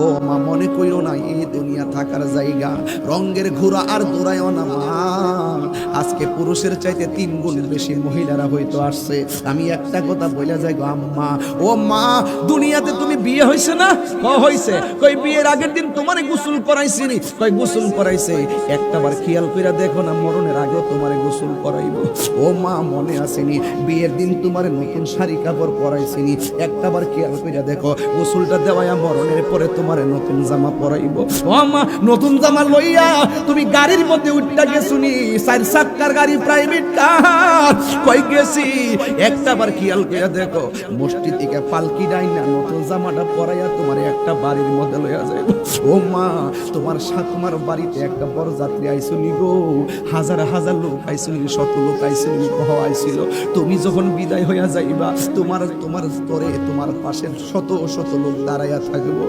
ও মা, মনে কইরো না এই দুনিয়া থাকার জায়গা, রঙের ঘোড়া আর দৌড়ায়ও না মা। আজকে পুরুষের চাইতে 3 গুণ বেশি মহিলারা হয়তো আসছে। আমি একটা কথা বলে যাই গো আম্মা, ও মা, দুনিয়াতে তুমি বিয়ে হইছে না? হইছে। কই বিয়ের আগের দিন তোমারে গোসল করাইছি নি? কই গোসল করাইছে। একটাবার খেয়াল কইরা দেখো না, মরণের আগেও তোমারে গোসল করাইবো। ও মা, মনে আসেনি বিয়ের দিন তোমারে নতুন শাড়ি কাপড় পরাইছি নি? একটাবার খেয়াল কইরা দেখো, গোসলটা দেওয়ায়া মরণের পরে তোমারে নতুন জামা পরাইবো। ও মা, নতুন জামা লইয়া তুমি গাড়ির মধ্যে উঠটা গেছুনি, 4 চাক্কার গাড়ি, প্রাইভেট কার, কই গেছি? একটাবার খেয়াল কইরা দেখো, মসজিদ থেকে পালকি ডাইনা নতুন জামাটা পরাইয়া তোমারে একটা বাড়ির মধ্যে লইয়া যাইবো। ও মা, তোমার তোমার বাড়িতে একটা বরযাত্রী আইছুনি গো, হাজার হাজার লোক আইছুনি, শত লোক আইছুনি, আইছিল। তুমি যখন বিদায় হইয়া যাইবা, তোমার স্তরে তোমার পাশের শত শত লোক দাঁড়াইয়া থাকবো।